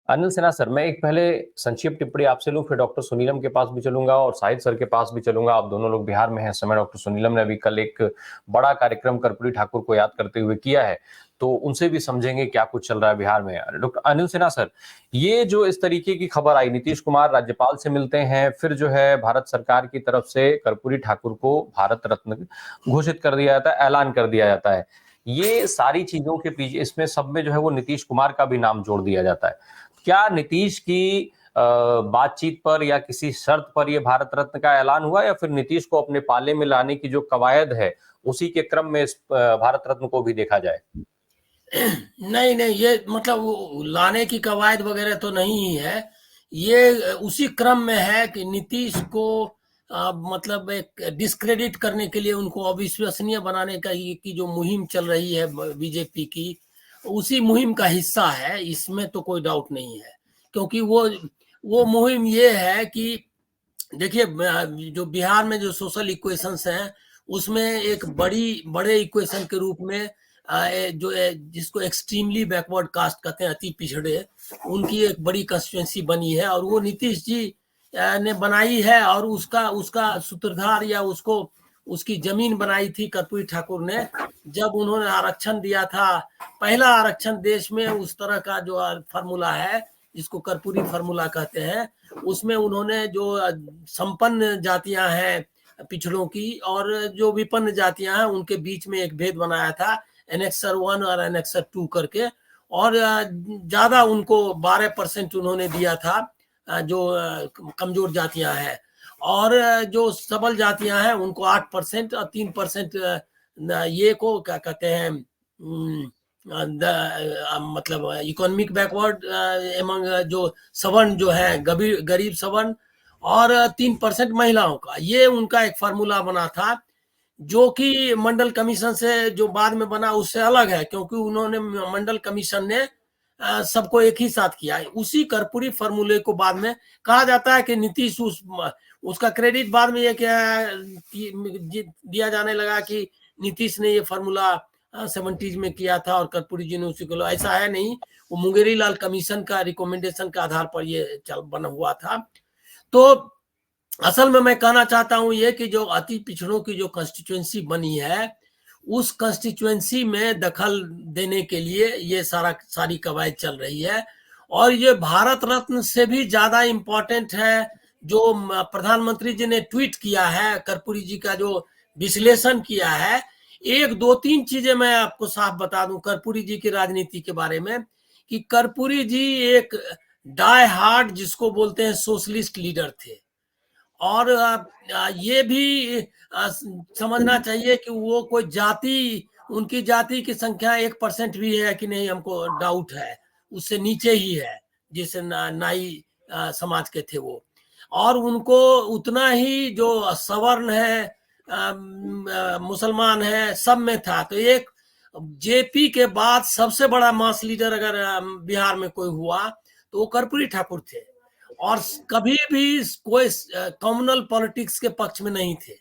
Anil Sinha sir, मैं एक पहले संक्षिप्त टिप्पणी आपसे लूं, फिर डॉक्टर सुनीलम के पास भी चलूंगा और शाहिद सर के पास भी चलूंगा। आप दोनों लोग बिहार में हैं इस समय। डॉक्टर सुनीलम ने अभी कल एक बड़ा कार्यक्रम कर्पूरी ठाकुर को याद करते हुए किया है, तो उनसे भी समझेंगे क्या कुछ चल रहा है बिहार में। डॉक्टर अनिल सिन्हा सर, ये जो इस तरीके की खबर आई, नीतीश कुमार राज्यपाल से मिलते हैं, फिर जो है भारत सरकार की तरफ से कर्पूरी ठाकुर को भारत रत्न घोषित कर दिया जाता है, ऐलान कर दिया जाता है। ये सारी चीजों के पीछे, इसमें सब में जो है वो नीतीश कुमार का भी नाम जोड़ दिया जाता है। क्या नीतीश की बातचीत पर या किसी शर्त पर यह भारत रत्न का ऐलान हुआ, या फिर नीतीश को अपने पाले में लाने की जो कवायद है उसी के क्रम में इस भारत रत्न को भी देखा जाए? नहीं नहीं, ये मतलब वो लाने की कवायद वगैरह तो नहीं ही है। ये उसी क्रम में है कि नीतीश को मतलब एक डिस्क्रेडिट करने के लिए, उनको अविश्वसनीय बनाने का ये की जो मुहिम चल रही है बीजेपी की, उसी मुहिम का हिस्सा है। इसमें तो कोई डाउट नहीं है, क्योंकि वो मुहिम ये है कि देखिए, जो बिहार में जो सोशल इक्वेशंस हैं, उसमें एक बड़े इक्वेशन के रूप में जिसको एक्सट्रीमली बैकवर्ड कास्ट कहते हैं, अति पिछड़े, उनकी एक बड़ी कंस्टिट्यूंसी बनी है और वो नीतीश जी ने बनाई है। और उसका उसका सूत्रधार या उसको उसकी जमीन बनाई थी कर्पूरी ठाकुर ने, जब उन्होंने आरक्षण दिया था। पहला आरक्षण देश में उस तरह का जो फार्मूला है, जिसको कर्पूरी फार्मूला कहते हैं, उसमें उन्होंने जो संपन्न जातियां हैं पिछड़ों की और जो विपन्न जातियां हैं उनके बीच में एक भेद बनाया था, एनेक्सर 1 और एनेक्सर 2 करके। और ज्यादा उनको 12% उन्होंने दिया था, जो कमजोर जातियां हैं। और जो सबल जातियां हैं उनको 8% और 3% ये को क्या कहते हैं, मतलब इकोनॉमिक बैकवर्ड एमंग जो सवर्ण जो है, गरीब सवर्ण, और 3% महिलाओं का। ये उनका एक फार्मूला बना था, जो कि मंडल कमीशन से जो बाद में बना उससे अलग है, क्योंकि उन्होंने मंडल कमीशन ने सबको एक ही साथ किया। उसी कर्पूरी फार्मूले को बाद में कहा जाता है कि नीतीश उसका क्रेडिट बाद में ये क्या दिया जाने लगा कि नीतीश ने ये फार्मूला 70s में किया था और कर्पूरी जी ने उसी को। ऐसा है नहीं, वो मुंगेरी लाल कमीशन का रिकमेंडेशन के आधार पर ये बना हुआ था। तो असल में मैं कहना चाहता हूं ये कि जो अति पिछड़ों की जो कंस्टिट्यूएंसी बनी है, उस कंस्टिट्यूएंसी में दखल देने के लिए ये सारी कवायद चल रही है। और ये भारत रत्न से भी ज्यादा इम्पोर्टेंट है जो प्रधानमंत्री जी ने ट्वीट किया है, कर्पूरी जी का जो विश्लेषण किया है। एक दो तीन चीजें मैं आपको साफ बता दूं कर्पूरी जी की राजनीति के बारे में, कि कर्पूरी जी एक डाई हार्ड, जिसको बोलते हैं, सोशलिस्ट लीडर थे। और ये भी समझना चाहिए कि वो कोई उनकी जाति की संख्या 1% भी है कि नहीं, हमको डाउट है। उससे नीचे ही है, जिसे नाई समाज के थे वो। और उनको उतना ही जो सवर्ण है, मुसलमान है, सब में था। तो एक जेपी के बाद सबसे बड़ा मास लीडर अगर बिहार में कोई हुआ तो वो कर्पूरी ठाकुर थे। और कभी भी कोई कम्युनल पॉलिटिक्स के पक्ष में नहीं थे।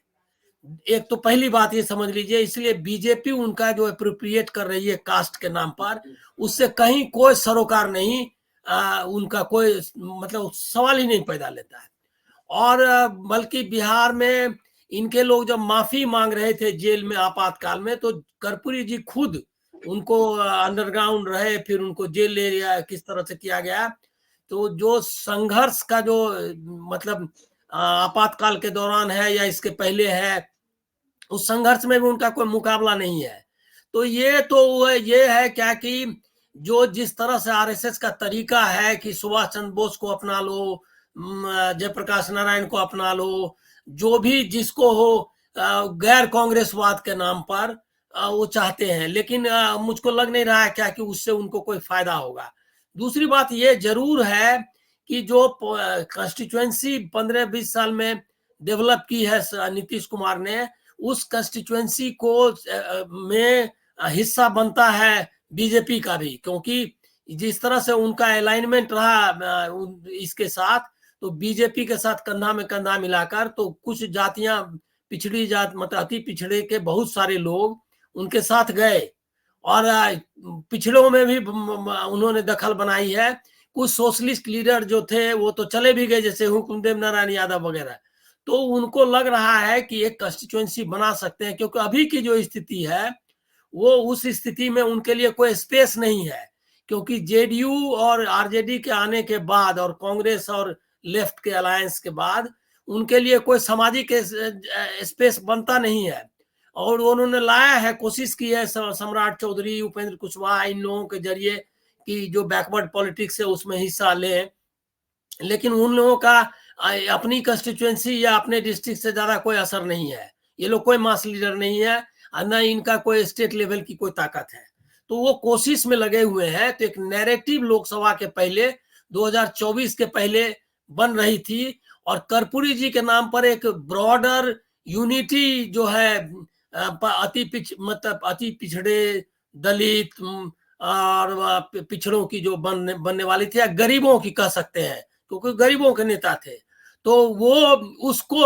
एक तो पहली बात ये समझ लीजिए, इसलिए बीजेपी उनका जो अप्रोप्रिएट कर रही है कास्ट के नाम पर, उससे कहीं कोई सरोकार नहीं, उनका कोई मतलब सवाल ही नहीं पैदा लेता है। और बल्कि बिहार में इनके लोग जब माफी मांग रहे थे जेल में आपातकाल में, तो कर्पूरी जी खुद उनको अंडरग्राउंड रहे, फिर उनको जेल ले लिया, किस तरह से किया गया। तो जो संघर्ष का जो मतलब आपातकाल के दौरान है या इसके पहले है, उस संघर्ष में भी उनका कोई मुकाबला नहीं है। तो ये है क्या कि जो जिस तरह से आरएसएस का तरीका है कि सुभाष चंद्र बोस को अपना लो, जयप्रकाश नारायण को अपना लो, जो भी जिसको हो, गैर कांग्रेसवाद के नाम पर वो चाहते हैं। लेकिन मुझको लग नहीं रहा है क्या कि उससे उनको कोई फायदा होगा। दूसरी बात ये जरूर है कि जो कंस्टिट्यूएंसी 15-20 साल में डेवलप की है नीतीश कुमार ने, उस कंस्टिट्यूएंसी को में हिस्सा बनता है बीजेपी का भी, क्योंकि जिस तरह से उनका अलाइनमेंट रहा इसके साथ, तो बीजेपी के साथ कंधा में कंधा मिलाकर, तो कुछ जातियां, पिछड़ी जात मतलब अति पिछड़े के बहुत सारे लोग उनके साथ गए। और पिछड़ों में भी उन्होंने दखल बनाई है। कुछ सोशलिस्ट लीडर जो थे वो तो चले भी गए, जैसे हुकुमदेव नारायण यादव वगैरह। तो उनको लग रहा है कि एक कंस्टिट्यूएंसी बना सकते हैं, क्योंकि अभी की जो स्थिति है वो उस स्थिति में उनके लिए कोई स्पेस नहीं है, क्योंकि जेडीयू और आरजेडी के आने के बाद और कांग्रेस और लेफ्ट के अलायंस के बाद उनके लिए कोई सामाजिक स्पेस बनता नहीं है। और उन्होंने लाया है, कोशिश की है सम्राट चौधरी, उपेंद्र कुशवाहा, इन लोगों के जरिए कि जो बैकवर्ड पॉलिटिक्स है उसमें हिस्सा लें, लेकिन उन लोगों का अपनी कंस्टिट्यूएंसी या अपने डिस्ट्रिक्ट से ज्यादा कोई असर नहीं है। ये लोग कोई मास लीडर नहीं है, न इनका कोई स्टेट लेवल की कोई ताकत है। तो वो कोशिश में लगे हुए हैं। तो एक नैरेटिव लोकसभा के पहले 2024 के पहले बन रही थी, और कर्पूरी जी के नाम पर एक ब्रॉडर यूनिटी जो है मतलब अति पिछड़े, दलित और पिछड़ों की जो बनने वाली थी, या गरीबों की कह सकते हैं, क्योंकि गरीबों के नेता थे। तो वो उसको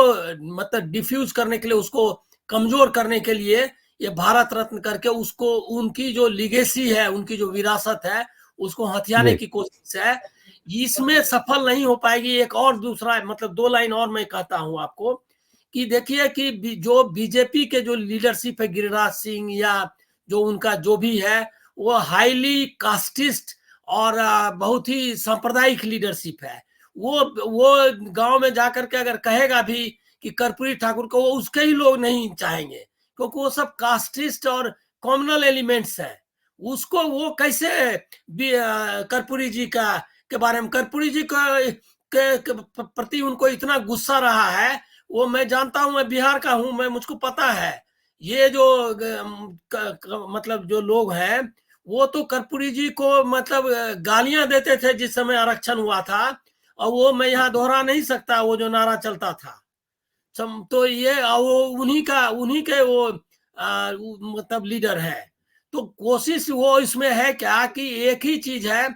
मतलब डिफ्यूज करने के लिए, उसको कमजोर करने के लिए ये भारत रत्न करके उसको, उनकी जो लिगेसी है, उनकी जो विरासत है, उसको हथियाने की कोशिश है। इसमें सफल नहीं हो पाएगी। एक और दूसरा मतलब 2 लाइन और मैं कहता हूं आपको कि देखिए कि जो बीजेपी के जो लीडरशिप है, गिरिराज सिंह या जो उनका जो भी है, वो हाईली कास्टिस्ट और बहुत ही सांप्रदायिक लीडरशिप है। वो गांव में जाकर के अगर कहेगा भी कि कर्पूरी ठाकुर को, वो उसके ही लोग नहीं चाहेंगे, क्योंकि वो सब कास्टिस्ट और कॉम्युनल एलिमेंट्स है। उसको वो कैसे कर्पूरी जी का के बारे में, कर्पूरी जी के प्रति उनको इतना गुस्सा रहा है, वो मैं जानता हूं, मैं बिहार का हूं, मैं मुझको पता है। ये जो मतलब जो लोग हैं, वो तो कर्पूरी जी को मतलब गालियां देते थे जिस समय आरक्षण हुआ था, और वो मैं यहाँ दोहरा नहीं सकता, वो जो नारा चलता था। तो ये वो उन्हीं के वो मतलब लीडर है। तो कोशिश वो इसमें है क्या कि एक ही चीज है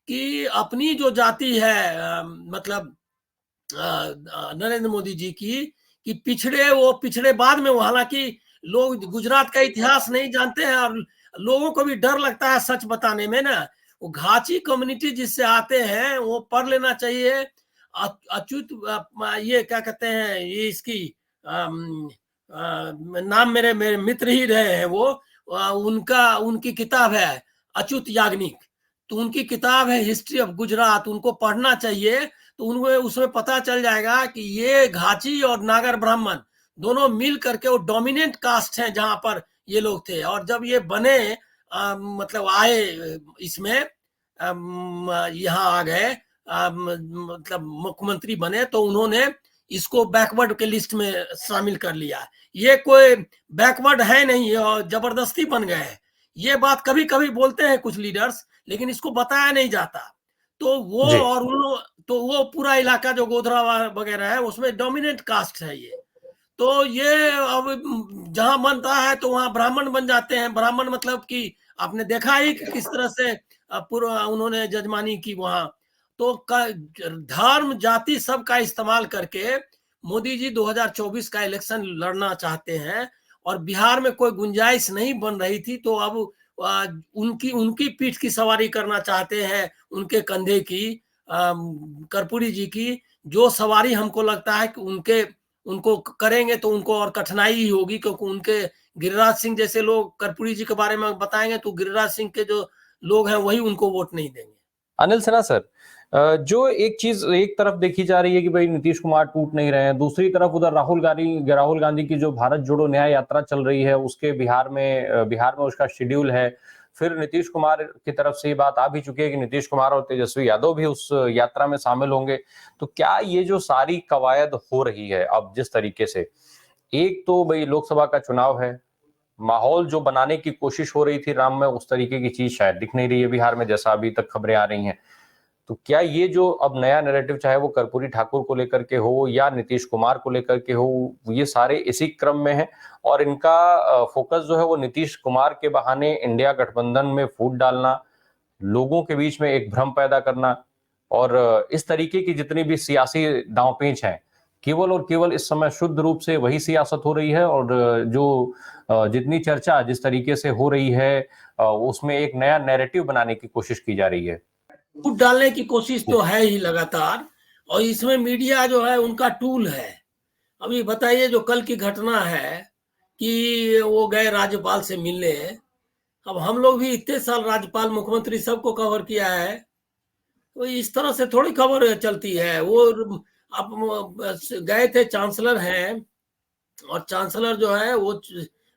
कि अपनी जो जाति है मतलब नरेंद्र मोदी जी की, कि वो पिछड़े बाद में, हालांकि लोग गुजरात का इतिहास नहीं जानते हैं और लोगों को भी डर लगता है सच बताने में ना। वो घाची कम्युनिटी जिससे आते हैं वो पढ़ लेना चाहिए। अच्युत ये क्या कहते हैं, ये इसकी नाम मेरे मित्र ही रहे हैं वो, उनकी किताब है अच्युत याग्निक। तो उनकी किताब है हिस्ट्री ऑफ गुजरात, उनको पढ़ना चाहिए। तो उनको उसमें पता चल जाएगा कि ये घाची और नागर ब्राह्मण दोनों मिल करके वो डोमिनेंट कास्ट हैं जहां पर ये लोग थे। और जब ये बने मतलब आए इसमें यहाँ आ गए मतलब मुख्यमंत्री बने, तो उन्होंने इसको बैकवर्ड के लिस्ट में शामिल कर लिया। ये कोई बैकवर्ड है नहीं और जबरदस्ती बन गए हैं। ये बात कभी कभी बोलते हैं कुछ लीडर्स, लेकिन इसको बताया नहीं जाता। तो वो और तो वो पूरा इलाका जो गोधरा वगैरह है उसमें डोमिनेंट कास्ट है ये। तो ये अब जहां बनता है तो वहां ब्राह्मण बन जाते हैं। ब्राह्मण मतलब कि आपने देखा ही कि किस तरह से पूरा उन्होंने जजमानी की वहां। तो धर्म जाति सब का इस्तेमाल करके मोदी जी 2024 का इलेक्शन लड़ना चाहते हैं, और बिहार में कोई गुंजाइश नहीं बन रही थी। तो अब उनकी पीठ की सवारी करना चाहते हैं, उनके कंधे की, कर्पूरी जी की। जो सवारी हमको लगता है कि उनको करेंगे तो उनको और कठिनाई ही होगी, क्योंकि उनके गिरिराज सिंह जैसे लोग कर्पूरी जी के बारे में बताएंगे तो गिरिराज सिंह के जो लोग हैं वही उनको वोट नहीं देंगे। अनिल सिन्हा सर, जो एक चीज एक तरफ देखी जा रही है कि भाई नीतीश कुमार टूट नहीं रहे हैं, दूसरी तरफ उधर राहुल गांधी की जो भारत जोड़ो न्याय यात्रा चल रही है उसके बिहार में उसका शेड्यूल है। फिर नीतीश कुमार की तरफ से ये बात आ भी चुकी है कि नीतीश कुमार और तेजस्वी यादव भी उस यात्रा में शामिल होंगे। तो क्या ये जो सारी कवायद हो रही है अब जिस तरीके से, एक तो भाई लोकसभा का चुनाव है, माहौल जो बनाने की कोशिश हो रही थी राम में, उस तरीके की चीज शायद दिख नहीं रही है बिहार में जैसा अभी तक खबरें आ रही हैं। तो क्या ये जो अब नया नैरेटिव, चाहे वो कर्पूरी ठाकुर को लेकर के हो या नीतीश कुमार को लेकर के हो, ये सारे इसी क्रम में है और इनका फोकस जो है वो नीतीश कुमार के बहाने इंडिया गठबंधन में फूट डालना, लोगों के बीच में एक भ्रम पैदा करना, और इस तरीके की जितनी भी सियासी दांवपेच हैं, केवल और केवल इस समय शुद्ध रूप से वही सियासत हो रही है। और जो जितनी चर्चा जिस तरीके से हो रही है उसमें एक नया नैरेटिव बनाने की कोशिश की जा रही है। फूट डालने की कोशिश तो है ही लगातार, और इसमें मीडिया जो है उनका टूल है। अभी बताइए जो कल की घटना है कि वो गए राज्यपाल से मिलने, अब हम लोग भी इतने साल राज्यपाल मुख्यमंत्री सबको कवर किया है, तो इस तरह से थोड़ी खबर चलती है। वो अब गए थे, चांसलर हैं, और चांसलर जो है वो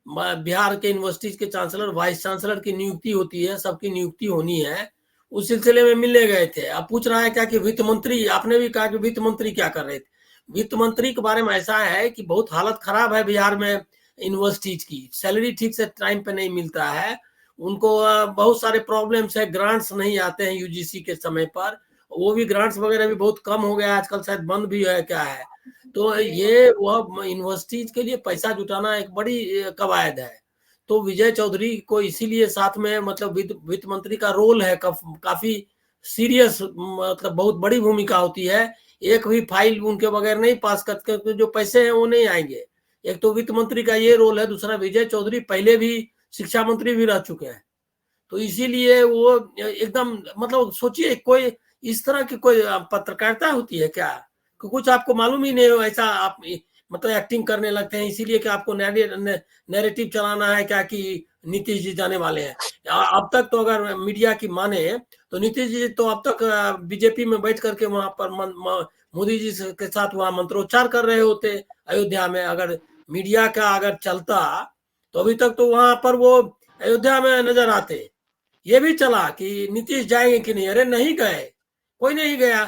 बिहार के यूनिवर्सिटीज के चांसलर, वाइस चांसलर की नियुक्ति होती है, सबकी नियुक्ति होनी है, उस सिलसिले में मिलने गए थे। अब पूछ रहा है क्या कि वित्त मंत्री, आपने भी कहा कि वित्त मंत्री क्या कर रहे थे। वित्त मंत्री के बारे में ऐसा है कि बहुत हालत खराब है बिहार में, यूनिवर्सिटीज की सैलरी ठीक से टाइम पे नहीं मिलता है उनको, बहुत सारे प्रॉब्लम्स है, ग्रांट्स नहीं आते हैं यूजीसी के समय पर, वो भी ग्रांट्स वगैरह भी बहुत कम हो गया आजकल, शायद बंद भी है क्या है। तो ये वह यूनिवर्सिटीज के लिए पैसा जुटाना एक बड़ी कवायद है। तो विजय चौधरी को इसीलिए साथ में, मतलब वित्त मंत्री का रोल है काफी सीरियस, मतलब बहुत बड़ी भूमिका होती है। एक भी फाइल उनके बगैर नहीं पास करते, जो पैसे हैं वो नहीं आएंगे। एक तो वित्त मंत्री का ये रोल है, दूसरा विजय चौधरी पहले भी शिक्षा मंत्री भी रह चुके हैं, तो इसीलिए वो एकदम, मतलब सोचिए कोई इस तरह की कोई पत्रकारिता होती है क्या, कुछ आपको मालूम ही नहीं हो, ऐसा आप मतलब एक्टिंग करने लगते हैं इसीलिए कि आपको नैरेटिव चलाना है क्या कि नीतीश जी जाने वाले हैं। अब तक तो अगर मीडिया की माने तो नीतीश जी तो अब तक बीजेपी में बैठ करके वहां पर मोदी जी के साथ वहां मंत्रोच्चार कर रहे होते अयोध्या में। अगर मीडिया का अगर चलता तो अभी तक तो वहां पर वो अयोध्या में नजर आते। ये भी चला कि नीतीश जाएंगे कि नहीं, अरे नहीं गए, कोई नहीं गया।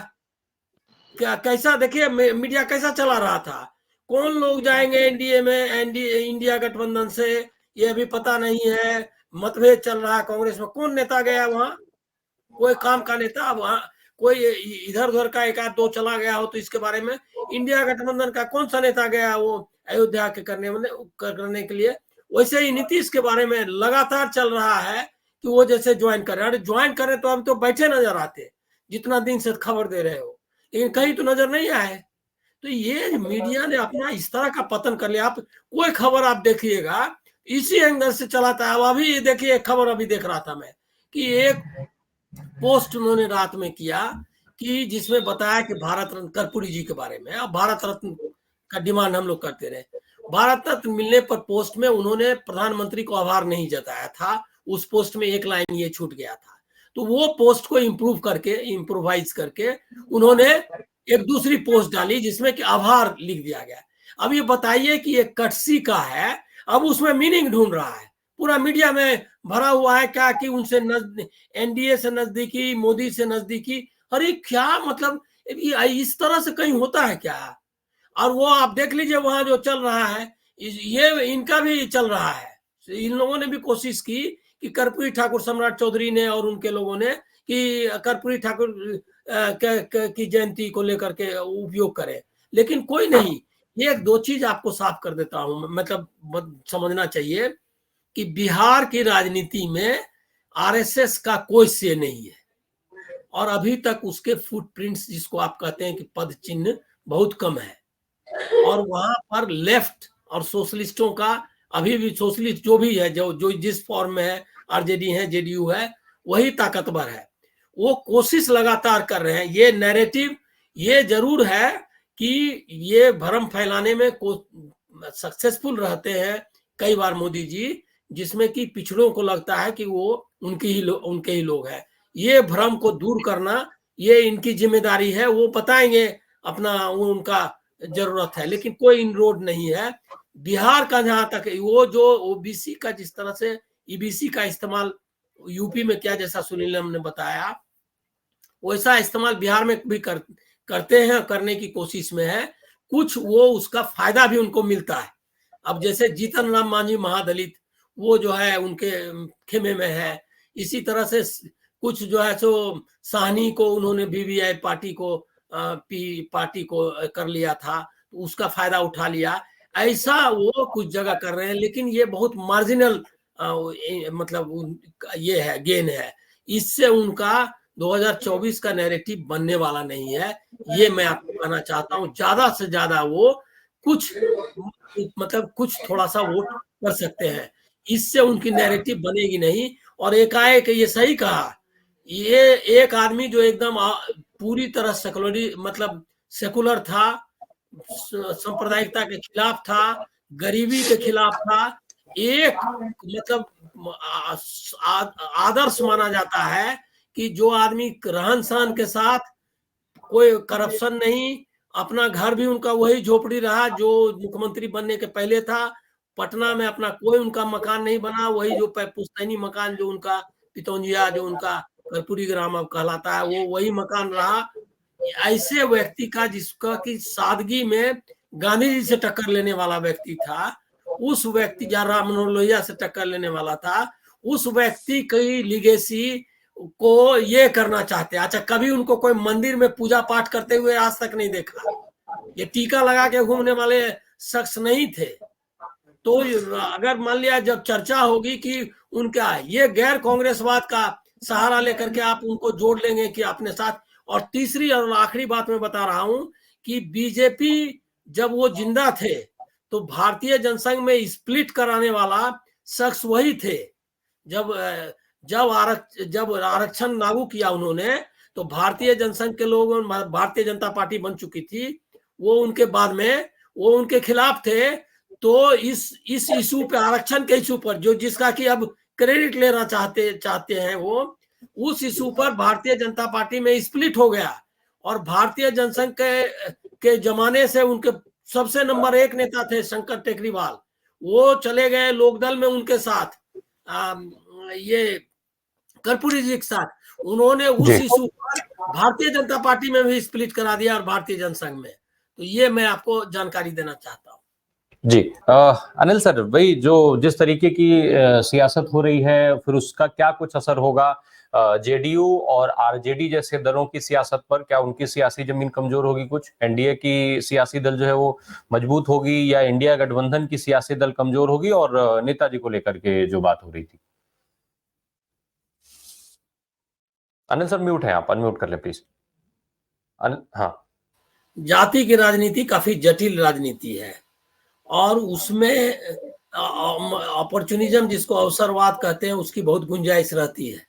क्या कैसा देखिए मीडिया कैसा चला रहा था, कौन लोग जाएंगे एनडीए में, एनडीए इंडिया गठबंधन से, ये अभी पता नहीं है। मतभेद चल रहा है कांग्रेस में, कौन नेता गया वहां, कोई काम का नेता। अब वहां कोई इधर उधर का एक आध दो चला गया हो तो इसके बारे में, इंडिया गठबंधन का कौन सा नेता गया वो अयोध्या के करने के लिए। वैसे ही नीतीश के बारे में लगातार चल रहा है कि वो जैसे ज्वाइन करें, अरे ज्वाइन करें तो अभी तो बैठे नजर आते, जितना दिन से खबर दे रहे हो, लेकिन कहीं तो नजर नहीं आए। तो ये मीडिया ने अपना इस तरह का पतन कर लिया। आप कोई खबर आप देखिएगा इसी एंगल से चलाता है। अब अभी देखिए खबर अभी देख रहा था मैं कि एक पोस्ट उन्होंने रात में किया कि जिसमें बताया कि भारत रत्न कर्पूरी जी के बारे में, अब भारत रत्न का डिमांड हम लोग करते रहे। भारत रत्न मिलने पर पोस्ट में उन्होंने प्रधानमंत्री को आभार नहीं जताया था, उस पोस्ट में एक लाइन ये छूट गया था। तो वो पोस्ट को इम्प्रोवाइज करके उन्होंने एक दूसरी पोस्ट डाली जिसमें कि आभार लिख दिया गया। अब ये बताइए कि ये कटसी का है, अब उसमें मीनिंग ढूंढ रहा है, पूरा मीडिया में भरा हुआ है क्या कि उनसे एनडीए से नजदीकी, मोदी से नजदीकी। अरे क्या मतलब, इस तरह से कहीं होता है क्या। और वो आप देख लीजिए वहां जो चल रहा है, ये इनका भी चल रहा है। इन लोगों ने भी कोशिश की कि कर्पूरी ठाकुर, सम्राट चौधरी ने और उनके लोगों ने, कि कर्पूरी ठाकुर की जयंती को लेकर के उपयोग करे, लेकिन कोई नहीं। ये एक दो चीज आपको साफ कर देता हूं, मतलब समझना चाहिए कि बिहार की राजनीति में आरएसएस का कोई से नहीं है, और अभी तक उसके फुटप्रिंट्स, जिसको आप कहते हैं कि पद चिन्ह, बहुत कम है। और वहां पर लेफ्ट और सोशलिस्टों का, अभी भी सोशलिस्ट जो भी है, जो जिस फॉर्म में है, आरजेडी है, जेडीयू है, वही ताकतवर है। वो कोशिश लगातार कर रहे हैं। ये नैरेटिव ये जरूर है कि ये भ्रम फैलाने में सक्सेसफुल रहते हैं कई बार मोदी जी, जिसमें कि पिछड़ों को लगता है कि वो उनके ही लोग हैं। ये भ्रम को दूर करना ये इनकी जिम्मेदारी है, वो बताएंगे अपना, उनका जरूरत है, लेकिन कोई इनरोड नहीं है। बिहार का जहां तक वो जो ओबीसी का जिस तरह से ईबीसी का इस्तेमाल यूपी में किया, जैसा सुनीलम ने बताया, वैसा इस्तेमाल बिहार में भी करते हैं, करने की कोशिश में है। कुछ वो उसका फायदा भी उनको मिलता है। अब जैसे जीतन राम मांझी महादलित, वो जो है उनके खेमे में है। इसी तरह से कुछ जो है सो साहनी को उन्होंने बीबीआई पार्टी को कर लिया था, तो उसका फायदा उठा लिया। ऐसा वो कुछ जगह कर रहे हैं, लेकिन ये बहुत मार्जिनल मतलब ये है, गेन है। इससे उनका 2024 का नैरेटिव बनने वाला नहीं है, ये मैं आपको कहना चाहता हूँ। ज्यादा से ज्यादा वो कुछ मतलब कुछ थोड़ा सा वोट कर सकते हैं, इससे उनकी नैरेटिव बनेगी नहीं। और एकाएक ये सही कहा, ये एक आदमी जो एकदम पूरी तरह सेकुलर मतलब सेकुलर था, सांप्रदायिकता के खिलाफ था, गरीबी के खिलाफ था, एक मतलब आदर्श माना जाता है कि जो आदमी रहन सहन के साथ कोई करप्शन नहीं, अपना घर भी उनका वही झोपड़ी रहा जो मुख्यमंत्री बनने के पहले था, पटना में अपना कोई उनका मकान नहीं बना, वही जो पुश्तैनी मकान जो उनका पितौंजिया जो उनका कर्पूरी ग्राम अब कहलाता है, वो वही मकान रहा। ऐसे व्यक्ति का जिसका कि सादगी में गांधी जी से टक्कर लेने वाला व्यक्ति था, उस व्यक्ति या राम मनोहर लोहिया से टक्कर लेने वाला था, उस व्यक्ति की लिगेसी को ये करना चाहते हैं। अच्छा, कभी उनको कोई मंदिर में पूजा पाठ करते हुए आज तक नहीं देखा, ये टीका लगा के घूमने वाले शख्स नहीं थे। तो अगर मान लिया जब चर्चा होगी कि उनका ये गैर कांग्रेसवाद का सहारा लेकर के आप उनको जोड़ लेंगे कि अपने साथ। और तीसरी और आखिरी बात मैं बता रहा हूं कि बीजेपी जब वो जिंदा थे तो भारतीय जनसंघ में स्प्लिट कराने वाला शख्स वही थे। जब जब आरक्षण लागू किया उन्होंने तो भारतीय जनसंघ के लोग, भारतीय जनता पार्टी बन चुकी थी, वो उनके बाद में वो उनके खिलाफ थे। तो इस इशू पे, आरक्षण के इशू पर, जो जिसका कि अब क्रेडिट लेना चाहते हैं वो, उस इशू पर भारतीय जनता पार्टी में स्प्लिट हो गया। और भारतीय जनसंघ के जमाने से उनके सबसे नंबर 1 नेता थे शंकर टेकरीवाल, वो चले गए लोकदल में उनके साथ, ये कर्पूरी जी के साथ। उन्होंने उस इशू पर भारतीय जनता पार्टी में भी स्प्लिट करा दिया और भारतीय जनसंघ में। तो ये मैं आपको जानकारी देना चाहता हूँ। जी अनिल सर, वही जो जिस तरीके की सियासत हो रही है, फिर उसका क्या कुछ असर होगा जेडीयू और आरजेडी जैसे दलों की सियासत पर? क्या उनकी सियासी जमीन कमजोर होगी? कुछ एनडीए की सियासी दल जो है वो मजबूत होगी, या इंडिया गठबंधन की सियासी दल कमजोर होगी? और नेताजी को लेकर के जो बात हो रही थी, अनिल सर म्यूट है, आप अनम्यूट कर ले प्लीज। हाँ, जाति की राजनीति काफी जटिल राजनीति है और उसमें अपॉर्चुनिज्म, जिसको अवसरवाद कहते हैं, उसकी बहुत गुंजाइश रहती है।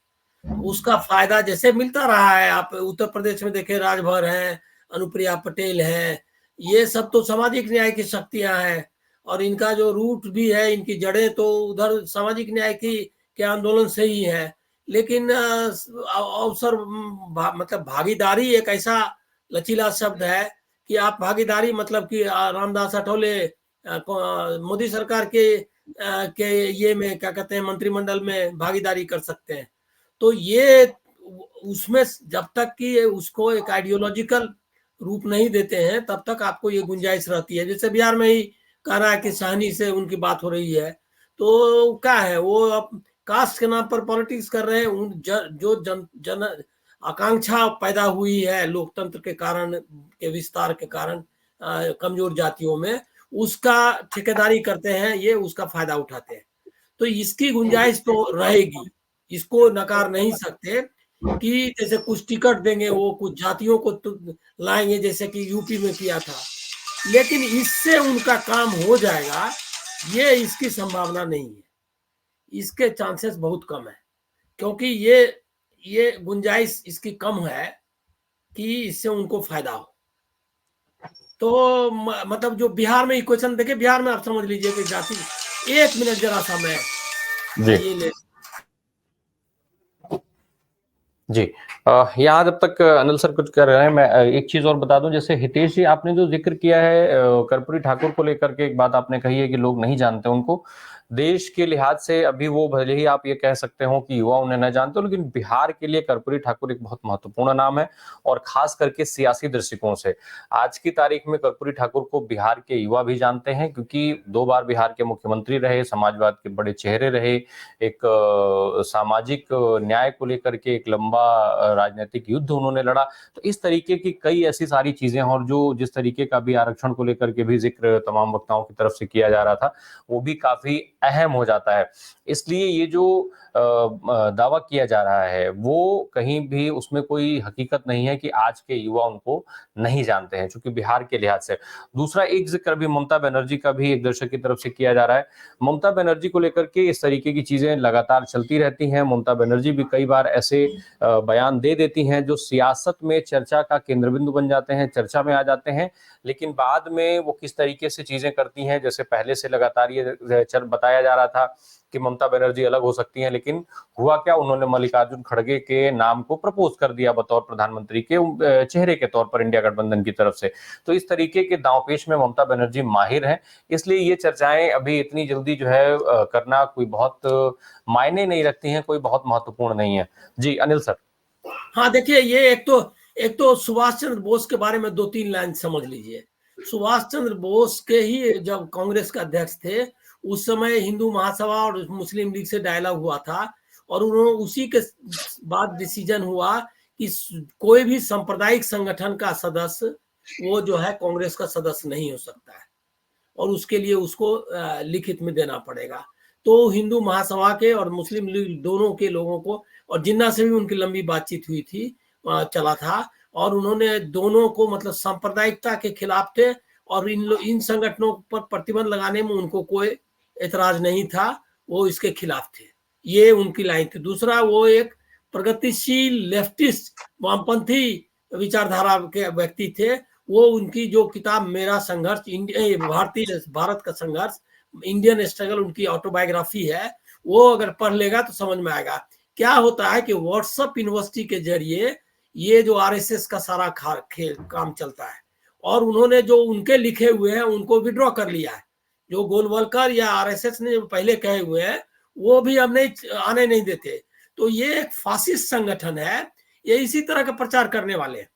उसका फायदा जैसे मिलता रहा है, आप उत्तर प्रदेश में देखें, राजभर है, अनुप्रिया पटेल है, ये सब तो सामाजिक न्याय की शक्तियां हैं और इनका जो रूट भी है, इनकी जड़ें तो उधर सामाजिक न्याय के आंदोलन से ही है। लेकिन अवसर मतलब भागीदारी एक ऐसा लचीला शब्द है कि आप भागीदारी मतलब कि रामदास अठौले मोदी सरकार के ये में क्या कहते हैं, मंत्रिमंडल में भागीदारी कर सकते हैं। तो ये उसमें जब तक कि उसको एक आइडियोलॉजिकल रूप नहीं देते हैं तब तक आपको ये गुंजाइश रहती है। जैसे बिहार में ही कह रहा है कि सहनी से उनकी बात हो रही है, तो क्या है, वो अब कास्ट के नाम पर पॉलिटिक्स कर रहे हैं। जो जन आकांक्षा पैदा हुई है लोकतंत्र के कारण, के विस्तार के कारण कमजोर जातियों में, उसका ठेकेदारी करते हैं, ये उसका फायदा उठाते हैं। तो इसकी गुंजाइश तो रहेगी, इसको नकार नहीं सकते कि जैसे कुछ टिकट देंगे, वो कुछ जातियों को तो लाएंगे जैसे कि यूपी में किया था, लेकिन इससे उनका काम हो जाएगा, ये इसकी संभावना नहीं है। इसके चांसेस बहुत कम है, क्योंकि ये गुंजाइश इसकी कम है कि इससे उनको फायदा हो। तो मतलब जो बिहार में इक्वेशन देखिए, बिहार में आप समझ लीजिए कि जाति, 1 मिनट जरा सा मैं ये ले। जी, यहाँ जब तक अनिल सर कुछ कर रहे हैं, मैं एक चीज और बता दूं। जैसे हितेश जी, आपने जो जिक्र किया है कर्पूरी ठाकुर को लेकर के, एक बात आपने कही है कि लोग नहीं जानते उनको। देश के लिहाज से अभी वो, भले ही आप ये कह सकते हो कि युवा उन्हें न जानते हो, लेकिन बिहार के लिए कर्पूरी ठाकुर एक बहुत महत्वपूर्ण नाम है, और खास करके सियासी दृष्टिकोण से आज की तारीख में कर्पूरी ठाकुर को बिहार के युवा भी जानते हैं, क्योंकि 2 बार बिहार के मुख्यमंत्री रहे, समाजवाद के बड़े चेहरे रहे, एक सामाजिक न्याय को लेकर के एक लंबा राजनीतिक युद्ध उन्होंने लड़ा। तो इस तरीके की कई ऐसी सारी चीजें, और जो जिस तरीके का भी आरक्षण को लेकर के भी जिक्र तमाम वक्ताओं की तरफ से किया जा रहा था, वो भी काफी अहम हो जाता है। इसलिए ये जो दावा किया जा रहा है वो कहीं भी उसमें कोई हकीकत नहीं है कि आज के युवा उनको नहीं जानते हैं, चूंकि बिहार के लिहाज से। दूसरा एक जिक्र भी ममता बनर्जी का भी एक दर्शक की तरफ से किया जा रहा है। ममता बनर्जी को लेकर के इस तरीके की चीजें लगातार चलती रहती हैं। ममता बनर्जी भी कई बार ऐसे बयान दे देती हैं जो सियासत में चर्चा का केंद्र बिंदु बन जाते हैं, चर्चा में आ जाते हैं, लेकिन बाद में वो किस तरीके से चीजें करती हैं, जैसे पहले से लगातार ये बताया जा रहा था कि ममता बनर्जी अलग हो सकती हैं, लेकिन हुआ क्या, उन्होंने मल्लिकार्जुन खड़गे के नाम को प्रपोज कर दिया बतौर प्रधानमंत्री के चेहरे के तौर पर इंडिया गठबंधन की तरफ से। तो इस तरीके के दांवपेच में ममता बनर्जी माहिर हैं, इसलिए ये चर्चाएं अभी इतनी जल्दी जो है करना कोई बहुत मायने नहीं रखती हैं, कोई बहुत महत्वपूर्ण नहीं है। जी अनिल सर। हाँ देखिए, ये एक तो सुभाष चंद्र बोस के बारे में 2-3 लाइन समझ लीजिए। सुभाष चंद्र बोस के ही जब कांग्रेस के अध्यक्ष थे उस समय हिंदू महासभा और मुस्लिम लीग से डायलॉग हुआ था, और उन्होंने उसी के बाद डिसीजन हुआ कि कोई भी सांप्रदायिक संगठन का सदस्य वो जो है कांग्रेस का सदस्य नहीं हो सकता है, और उसके लिए उसको लिखित में देना पड़ेगा। तो हिंदू महासभा के और मुस्लिम लीग दोनों के लोगों को, और जिन्ना से भी उनकी लंबी बातचीत हुई थी, चला था, और उन्होंने दोनों को मतलब सांप्रदायिकता के खिलाफ थे, और इन संगठनों पर प्रतिबंध लगाने में उनको कोई एतराज नहीं था, वो इसके खिलाफ थे। ये उनकी लाइन थी। दूसरा, वो एक प्रगतिशील लेफ्टिस्ट वामपंथी विचारधारा के व्यक्ति थे। वो उनकी जो किताब मेरा संघर्ष, भारत का संघर्ष, इंडियन स्ट्रगल, उनकी ऑटोबायोग्राफी है, वो अगर पढ़ लेगा तो समझ में आएगा क्या होता है कि व्हाट्सएप यूनिवर्सिटी के जरिए ये जो आरएसएस का सारा खेल काम चलता है, और उन्होंने जो उनके लिखे हुए हैं उनको विड्रॉ कर लिया है। जो गोलवलकर या आरएसएस ने पहले कहे हुए हैं वो भी अब नहीं आने नहीं देते। तो ये एक फासिस्ट संगठन है, ये इसी तरह का प्रचार करने वाले हैं।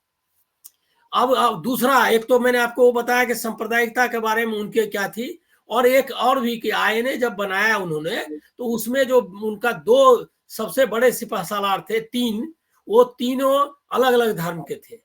अब दूसरा, एक तो मैंने आपको बताया कि सांप्रदायिकता के बारे में उनके क्या थी, और एक और भी कि आईएनए जब बनाया उन्होंने तो उसमें जो उनका 2 सबसे बड़े सिपहसालार थे, 3, वो तीनों अलग अलग धर्म के थे,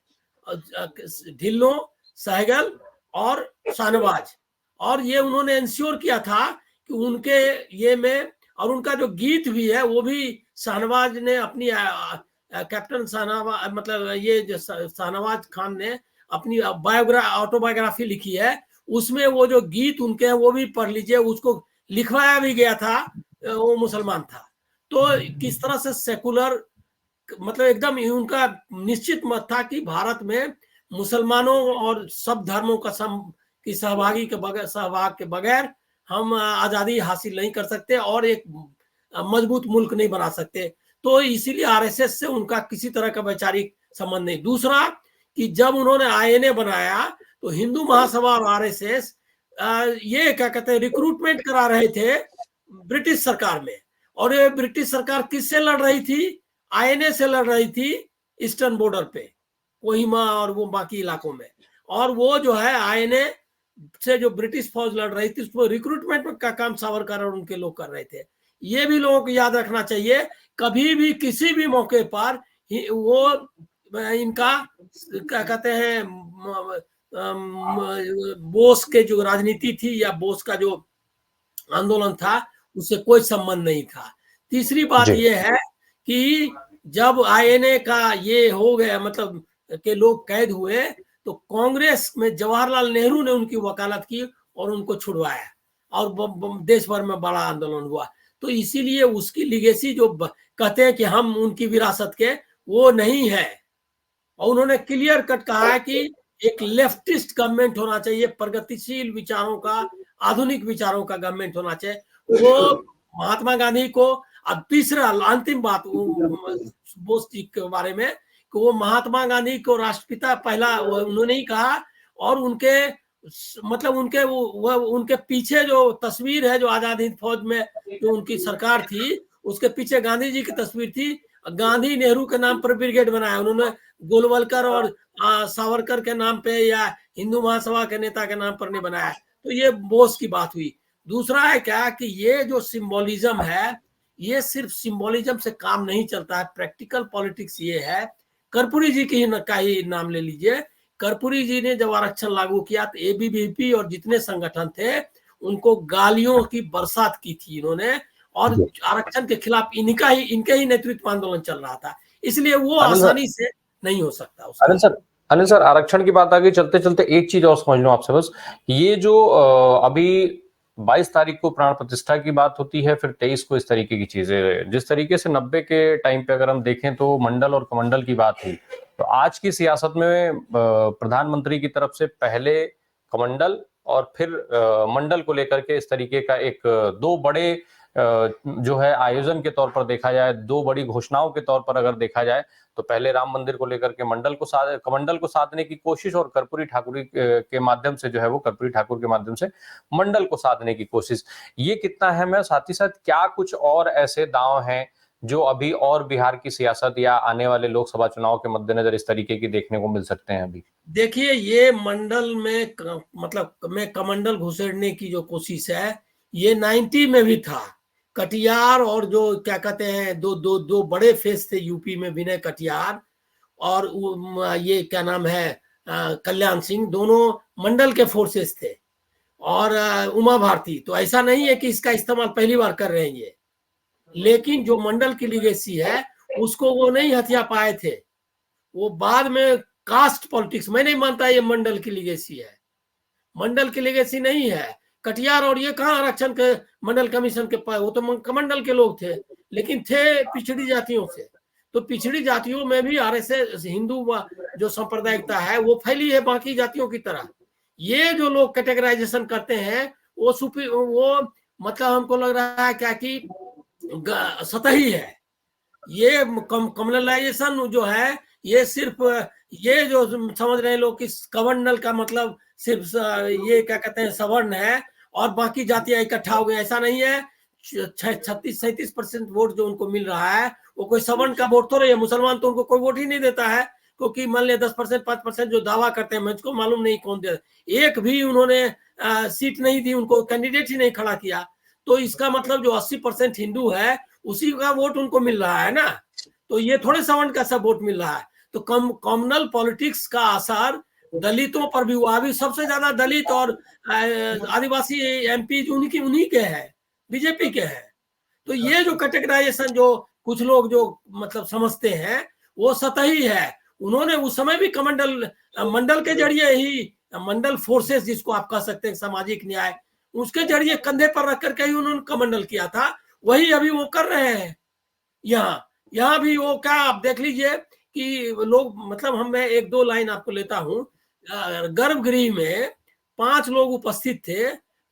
ढिल्लों, सहगल और शाहनवाज। और ये उन्होंने इंश्योर किया था कि उनके ये में, और उनका जो गीत भी है वो भी शाहनवाज ने अपनी कैप्टन शाहनवाज, मतलब ये जो शाहनवाज खान ने अपनी ऑटोबायोग्राफी लिखी है, उसमें वो जो गीत उनके हैं वो भी पढ़ लीजिए। उसको लिखवाया भी गया था, वो मुसलमान था। तो किस तरह से सेकुलर, मतलब एकदम उनका निश्चित मत था कि भारत में मुसलमानों और सब धर्मों का की सहभाग के बगैर हम आजादी हासिल नहीं कर सकते और एक मजबूत मुल्क नहीं बना सकते। तो इसीलिए आरएसएस से उनका किसी तरह का वैचारिक संबंध नहीं। दूसरा कि जब उन्होंने आईएनए बनाया तो हिंदू महासभा और आरएसएस ये क्या कहते हैं, रिक्रूटमेंट करा रहे थे ब्रिटिश सरकार में, और ये ब्रिटिश सरकार किससे लड़ रही थी? आईएनए से लड़ रही थी ईस्टर्न बॉर्डर पे, कोहिमा और वो बाकी इलाकों में। और वो जो है आईएनए से जो ब्रिटिश फौज लड़ रही थी उसको रिक्रूटमेंट का काम सावरकर और उनके लोग कर रहे थे। ये भी लोगों को याद रखना चाहिए। कभी भी किसी भी मौके पर वो इनका क्या कहते हैं, बोस के जो राजनीति थी या बोस का जो आंदोलन था उससे कोई संबंध नहीं था। तीसरी बात ये है कि जब आईएनए का ये हो गया, मतलब के लोग कैद हुए, तो कांग्रेस में जवाहरलाल नेहरू ने उनकी वकालत की और उनको छुड़वाया, और देश भर में बड़ा आंदोलन हुआ। तो इसीलिए उसकी लिगेसी जो कहते हैं कि हम उनकी विरासत के, वो नहीं है। और उन्होंने क्लियर कट कहा है कि एक लेफ्टिस्ट गवर्नमेंट होना चाहिए, प्रगतिशील विचारों का, आधुनिक विचारों का गवर्नमेंट होना चाहिए। वो महात्मा गांधी को, अब तीसरा अंतिम बात बोस जी के बारे में, कि वो महात्मा गांधी को राष्ट्रपिता पहला उन्होंने ही कहा, और उनके मतलब उनके पीछे जो तस्वीर है, जो आजाद हिंद फौज में जो उनकी सरकार थी उसके पीछे गांधी जी की तस्वीर थी। गांधी नेहरू के नाम पर ब्रिगेड बनाया उन्होंने, गोलवलकर और सावरकर के नाम पे या हिंदू महासभा के नेता के नाम पर नहीं बनाया। तो ये बोस की बात हुई। दूसरा है क्या कि ये जो सिंबोलिज्म है, ये सिर्फ सिंबोलिज्म से काम नहीं चलता है, प्रैक्टिकल पॉलिटिक्स ये है। कर्पूरी जी का ही नाम ले लीजिए। कर्पूरी जी ने जब आरक्षण लागू किया तो एबीवीपी और जितने संगठन थे उनको गालियों की बरसात की थी इन्होंने, और आरक्षण के खिलाफ इनके ही नेतृत्व में आंदोलन चल रहा था, इसलिए वो आसानी से नहीं हो सकता उसका। अनिल सर, आरक्षण की बात आगे चलते चलते एक चीज और समझ लो आपसे बस, ये जो अभी 22 तारीख को प्राण प्रतिष्ठा की बात होती है, फिर 23 को इस तरीके की चीजें, जिस तरीके से 90 के टाइम पे अगर हम देखें तो मंडल और कमंडल की बात थी, तो आज की सियासत में प्रधानमंत्री की तरफ से पहले कमंडल और फिर मंडल को लेकर के इस तरीके का एक दो बड़े जो है आयोजन के तौर पर देखा जाए, दो बड़ी घोषणाओं के तौर पर अगर देखा जाए, तो पहले राम मंदिर को लेकर के कमंडल को साधने की कोशिश, और कर्पूरी ठाकुर के माध्यम से जो है वो कर्पूरी ठाकुर के माध्यम से मंडल को साधने की कोशिश, ये कितना अहम है? साथ ही साथ क्या कुछ और ऐसे दांव हैं जो अभी और बिहार की सियासत या आने वाले लोकसभा चुनाव के मद्देनजर इस तरीके की देखने को मिल सकते हैं अभी? देखिए, ये मंडल में मतलब में कमंडल घुसेड़ने की जो कोशिश है, ये 90 में भी था। कटियार और जो क्या कहते हैं, दो बड़े फेस थे यूपी में, विनय कटियार और ये क्या नाम है कल्याण सिंह, दोनों मंडल के फोर्सेस थे, और उमा भारती। तो ऐसा नहीं है कि इसका इस्तेमाल पहली बार कर रहे हैं ये, लेकिन जो मंडल की लीगेसी है उसको वो नहीं हथिया पाए थे, वो बाद में कास्ट पॉलिटिक्स, मैं नहीं मानता ये मंडल की लीगेसी है, मंडल की लीगेसी नहीं है। कटियार और ये कहाँ आरक्षण के मंडल कमीशन के पास, वो तो कमंडल के लोग थे, लेकिन थे पिछड़ी जातियों से। तो पिछड़ी जातियों में भी आरएसएस हिंदू जो सांप्रदायिकता है वो फैली है बाकी जातियों की तरह। ये जो लोग कैटेगराइजेशन करते हैं वो मतलब हमको लग रहा है क्या कि सतही है। ये कम्युनलाइजेशन जो है, ये सिर्फ ये जो समझ रहे हैं लोग कि कमंडल का मतलब सिर्फ ये क्या कहते हैं सवर्ण है और बाकी जातियां इकट्ठा हो गए, ऐसा नहीं है। 36-37% वोट जो उनको मिल रहा है वो कोई सवर्ण का वोट तो नहीं है। मुसलमान तो उनको कोई वोट ही नहीं देता है, क्योंकि मान लिया 10% 5% जो दावा करते हैं, मुझको मालूम नहीं कौन दे, एक भी उन्होंने सीट नहीं दी उनको, कैंडिडेट ही नहीं खड़ा किया। तो इसका मतलब जो 80% हिंदू है उसी का वोट उनको मिल रहा है ना, तो ये थोड़े सवर्ण का सब वोट मिल रहा है। तो कम्युनल पॉलिटिक्स का असर दलितों पर भी हुआ। अभी सबसे ज्यादा दलित और आदिवासी एमपी उन्हीं के हैं, बीजेपी के हैं। तो ये जो कैटेगराइजेशन जो कुछ लोग जो मतलब समझते हैं वो सतही है। उन्होंने उस समय भी मंडल के जरिए ही, मंडल फोर्सेस जिसको आप कह सकते हैं, सामाजिक न्याय, उसके जरिए कंधे पर रख करके ही उन्होंने कमंडल किया था। वही अभी वो कर रहे हैं। यहाँ भी वो क्या आप देख लीजिए कि लोग मतलब मैं एक दो लाइन आपको लेता हूँ। गर्भगृह में 5 लोग उपस्थित थे,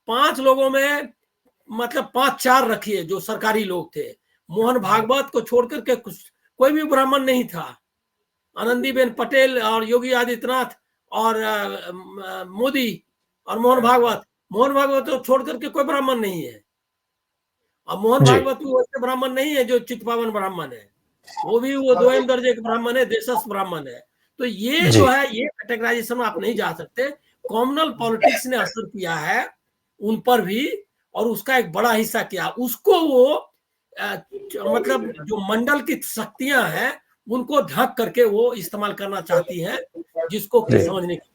5 लोगों में मतलब 5-4 रखिए जो सरकारी लोग थे, मोहन भागवत को छोड़कर के कोई भी ब्राह्मण नहीं था। आनंदीबेन पटेल और योगी आदित्यनाथ और मोदी और मोहन भागवत तो छोड़ करके कोई ब्राह्मण नहीं है। और मोहन भागवत भी वैसे ब्राह्मण नहीं है जो चित्पावन ब्राह्मण है, वो भी वो 2 दर्जे के ब्राह्मण है, देशस्थ ब्राह्मण है। तो ये जो है, ये कैटेगराइजेशन में आप नहीं जा सकते। कॉमनल पॉलिटिक्स ने असर किया है उन पर भी, और उसका एक बड़ा हिस्सा किया। उसको वो मतलब जो मंडल की शक्तियां हैं उनको ढक करके वो इस्तेमाल करना चाहती हैं, जिसको कि समझने की